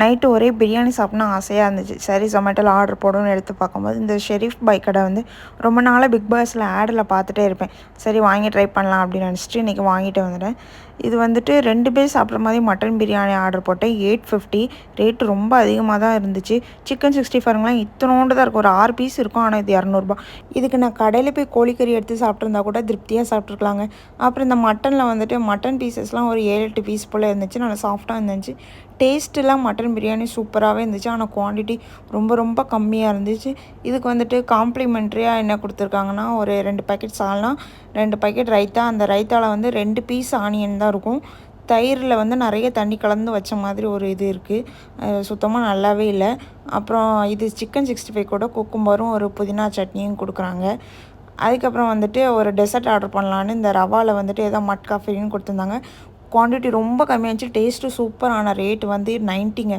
Night ஒரே பிரியாணி சாப்பிட்ணும் ஆசையாக இருந்துச்சு. சரி ஜொமேட்டோவில் ஆர்டர் போடுன்னு எடுத்து பார்க்கும்போது இந்த ஷெரீஃப் பாய் கடை வந்து ரொம்ப நாளாக பிக் பாஸில் ஆடில் பார்த்துட்டே இருப்பேன். சரி வாங்கி ட்ரை பண்ணலாம் அப்படின்னு நினச்சிட்டு இன்றைக்கி வாங்கிட்டு வந்துட்டேன். இது வந்துட்டு 2 பேர் சாப்பிட்ற மாதிரி மட்டன் பிரியாணி ஆர்டர் போட்டேன். 850 ரேட்டு ரொம்ப அதிகமாக தான் இருந்துச்சு. சிக்கன் 65லாம் இத்தனோண்டு தான் இருக்கும். ஒரு 6 பீஸ் இருக்கும். ஆனால் இது 200 இதுக்கு நான் கடையில் போய் கோழிக்கறி எடுத்து சாப்பிட்ருந்தா கூட திருப்தியாக சாப்பிட்ருக்கலாங்க. அப்புறம் இந்த மட்டனில் வந்துட்டு மட்டன் பீசஸ்லாம் ஒரு 7-8 பீஸ் போல் இருந்துச்சு. நல்லா சாஃப்டாக இருந்துச்சு. டேஸ்ட்டுலாம் மட்டன் பிரியாணி சூப்பராகவே இருந்துச்சு. ஆனால் குவான்டிட்டி ரொம்ப ரொம்ப கம்மியாக இருந்துச்சு. இதுக்கு வந்துட்டு காம்ப்ளிமெண்ட்ரியாக என்ன கொடுத்துருக்காங்கன்னா, ஒரு 2 பேக்கெட் சால்னா, 2 பேக்கெட் ரைத்தா. அந்த ரைத்தாவில் வந்து 2 பீஸ் ஆனியன் தான் இருக்கும். தயிரில் வந்து நிறைய தண்ணி கலந்து வச்ச மாதிரி ஒரு இது இருக்குது. சுத்தமாக நல்லாவே இல்லை. அப்புறம் இது சிக்கன் 65 கூட குக்கும்பரும் ஒரு புதினா சட்னியும் கொடுக்குறாங்க. அதுக்கப்புறம் வந்துட்டு ஒரு டெசர்ட் ஆர்டர் பண்ணலான்னு இந்த ரவாவில் வந்துட்டு ஏதோ மட்கா ஃப்ரீன்னு கொடுத்துருந்தாங்க. குவான்டிட்டி ரொம்ப கம்மியாச்சு. Taste super. ஆனால் ரேட்டு வந்து 90ங்க.